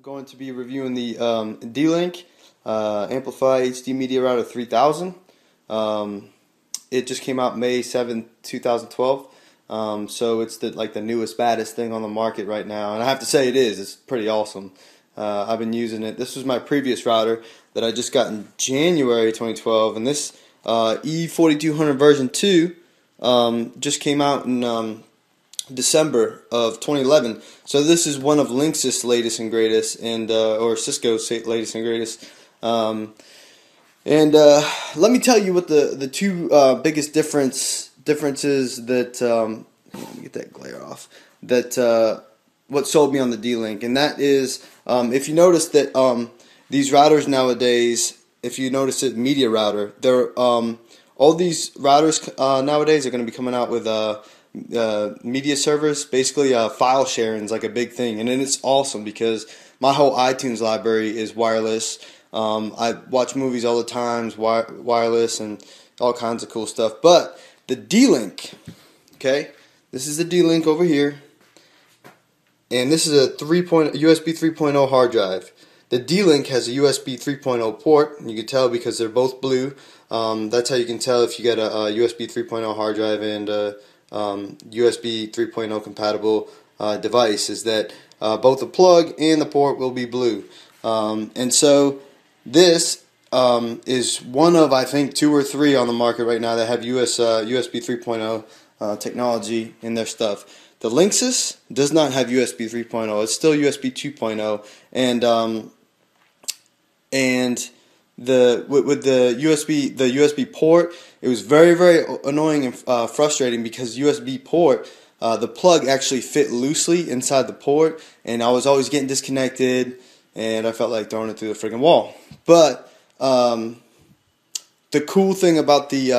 Going to be reviewing the D-Link Amplify HD Media Router 3000. It just came out May 7th, 2012. So it's the newest, baddest thing on the market right now, and I have to say it is. It's pretty awesome. I've been using it. This was my previous router that I just got in January 2012, and this E4200 version 2 just came out in December of 2011. So this is one of Linksys' latest and greatest, and or Cisco's latest and greatest. Let me tell you what the two biggest differences that let me get that glare off. That what sold me on the D-Link, and that is if you notice that these routers nowadays, if you notice it, media router, they're all these routers nowadays are going to be coming out with media servers. Basically file sharing is like a big thing, and then it's awesome because my whole iTunes library is wireless. I watch movies all the time, wireless, and all kinds of cool stuff. But the D-Link, okay, this is the D-Link over here, and this is a USB 3.0 hard drive. The D-Link has a USB 3.0 port, and you can tell because they're both blue. That's how you can tell if you get a USB 3.0 hard drive and USB 3.0 compatible device, is that both the plug and the port will be blue. And so this is one of, I think, 2 or 3 on the market right now that have USB 3.0 technology in their stuff. The Linksys does not have USB 3.0. It's still USB 2.0, and with the USB port, it was very, very annoying and frustrating because USB port, the plug actually fit loosely inside the port, and I was always getting disconnected, and I felt like throwing it through the friggin' wall. But the cool thing about the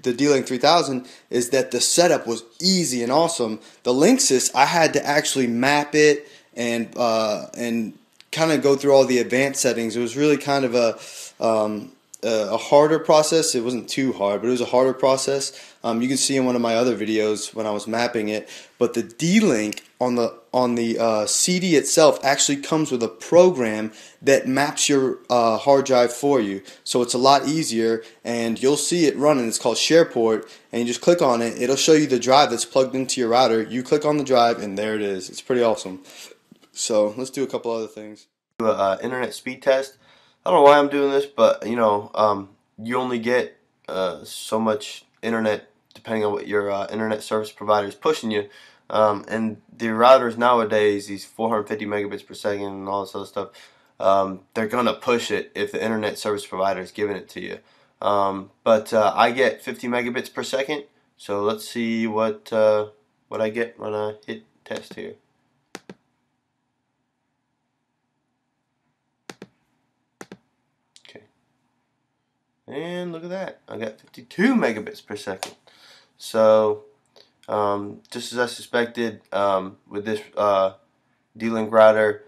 D-Link 3000 is that the setup was easy and awesome. The Linksys, I had to actually map it and kind of go through all the advanced settings. It was really kind of a harder process. It wasn't too hard, but it was a harder process. You can see in one of my other videos when I was mapping it. But the D-Link on the CD itself actually comes with a program that maps your hard drive for you. So it's a lot easier, and you'll see it running. It's called SharePort, and you just click on it. It'll show you the drive that's plugged into your router. You click on the drive, and there it is. It's pretty awesome. So let's do a couple other things. Internet speed test. I don't know why I'm doing this, but you know, you only get so much internet depending on what your internet service provider is pushing you. And the routers nowadays, these 450 megabits per second and all this other stuff, they're gonna push it if the internet service provider is giving it to you. But I get 50 megabits per second. So let's see what I get when I hit test here. And look at that, I got 52 megabits per second. So just as I suspected, with this D-Link router,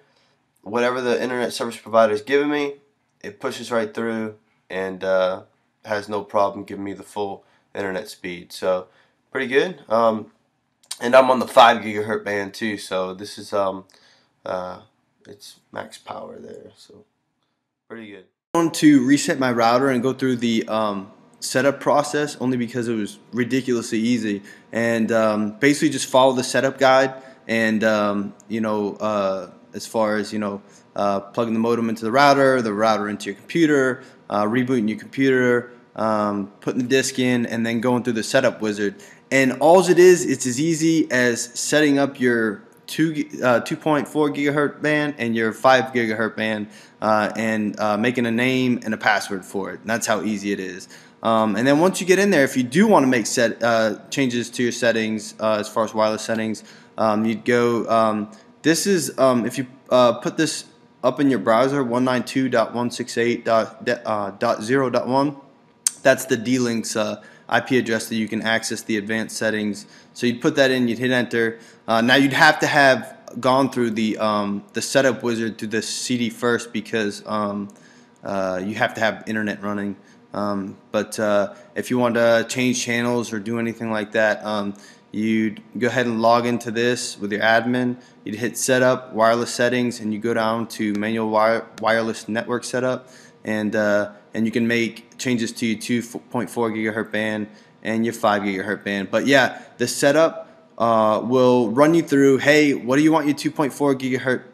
whatever the internet service provider is giving me, it pushes right through and has no problem giving me the full internet speed. So pretty good. And I'm on the 5 gigahertz band too, so this is it's max power there, so pretty good. I want to reset my router and go through the setup process only because it was ridiculously easy, and basically just follow the setup guide, and you know, as far as, you know, plugging the modem into the router into your computer, rebooting your computer, putting the disk in, and then going through the setup wizard. And all it is, it's as easy as setting up your 2.4 gigahertz band and your 5 gigahertz band, and making a name and a password for it. And that's how easy it is. And then once you get in there, if you do want to make changes to your settings, as far as wireless settings, you'd go. This is if you put this up in your browser, 192.168.0.1. That's the D-Link's IP address that you can access the advanced settings. So you'd put that in, you'd hit enter. Now you'd have to have gone through the setup wizard to the CD first, because you have to have internet running. But if you want to change channels or do anything like that, you'd go ahead and log into this with your admin. You'd hit setup, wireless settings, and you go down to manual wireless network setup, and you can make changes to your 2.4 gigahertz band and your 5 gigahertz band. But yeah, the setup will run you through, hey, what do you want your 2.4 gigahertz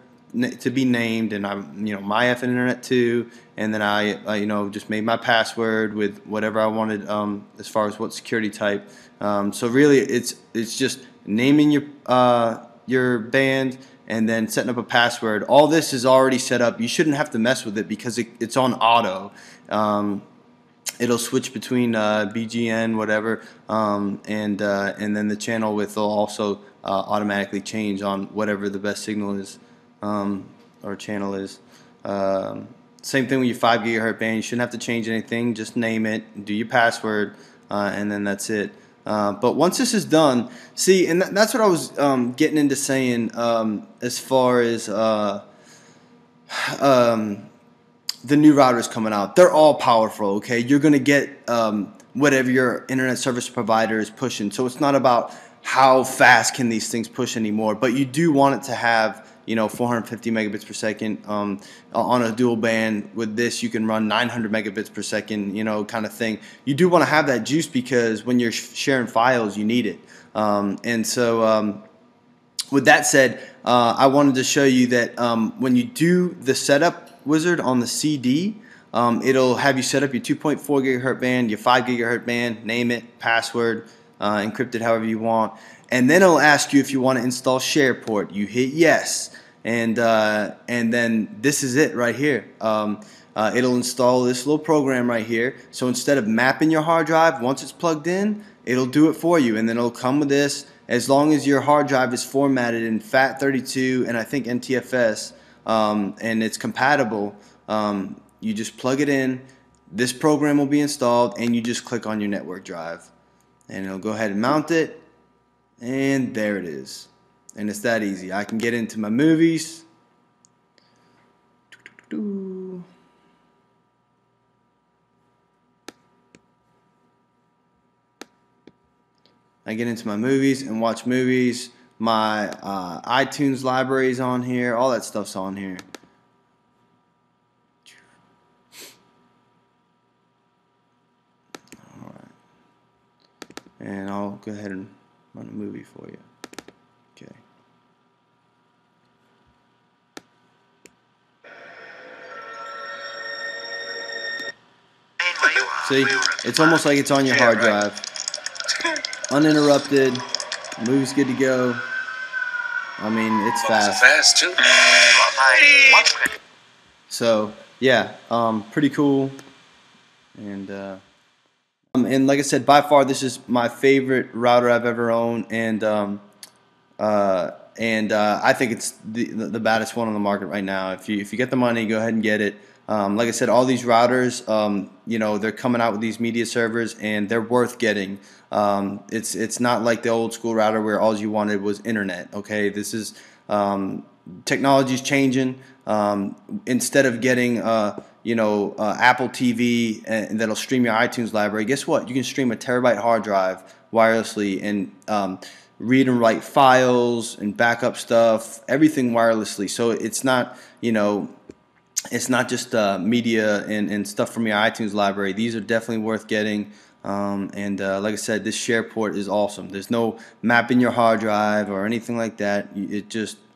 to be named, and I'm my effing internet too, and then I just made my password with whatever I wanted as far as what security type. So really it's just naming your band and then setting up a password. All this is already set up. You shouldn't have to mess with it because it's on auto. It'll switch between BGN, whatever, and then the channel width will also automatically change on whatever the best signal is or channel is. Same thing with your 5 gigahertz band. You shouldn't have to change anything. Just name it, do your password, and then that's it. But once this is done, see, and that's what I was getting into saying as far as the new routers coming out. They're all powerful, okay? You're going to get whatever your internet service provider is pushing. So it's not about how fast can these things push anymore, but you do want it to have 450 megabits per second on a dual band. With this, you can run 900 megabits per second, kind of thing. You do want to have that juice because when you're sharing files, you need it. And so with that said, I wanted to show you that when you do the setup wizard on the CD, it'll have you set up your 2.4 gigahertz band, your 5 gigahertz band, name it, password, encrypt it however you want. And then it'll ask you if you want to install SharePort. You hit yes, and then this is it right here. It'll install this little program right here. So instead of mapping your hard drive, once it's plugged in, it'll do it for you, and then it'll come with this. As long as your hard drive is formatted in FAT32 and I think NTFS, and it's compatible, you just plug it in. This program will be installed, and you just click on your network drive, and it'll go ahead and mount it. And there it is. And it's that easy. I can get into my movies. I get into my movies and watch movies. My iTunes library is on here. All that stuff's on here. All right. And I'll go ahead and run a movie for you. Okay. See, it's almost like it's on your hard drive. Uninterrupted. Movie's good to go. I mean, it's fast. So yeah, pretty cool. And like I said, by far this is my favorite router I've ever owned, and I think it's the baddest one on the market right now. If you get the money, go ahead and get it. Like I said, all these routers, they're coming out with these media servers, and they're worth getting. It's not like the old school router where all you wanted was internet. Okay, this is technology's changing. Instead of getting Apple TV and that'll stream your iTunes library, guess what? You can stream a terabyte hard drive wirelessly and read and write files and backup stuff, everything wirelessly. So it's not it's not just media and stuff from your iTunes library. These are definitely worth getting. Like I said, this SharePort is awesome. There's no mapping your hard drive or anything like that.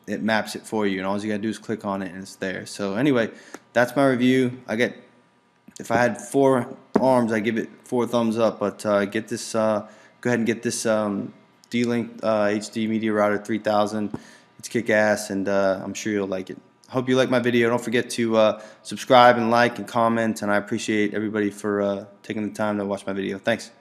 It maps it for you, and all you gotta do is click on it and it's there. So anyway, that's my review. If I had 4 arms, I'd give it 4 thumbs up. But get this, go ahead and get this D-Link HD Media Router 3000. It's kick-ass, and I'm sure you'll like it. Hope you like my video. Don't forget to subscribe and like and comment, and I appreciate everybody for taking the time to watch my video. Thanks.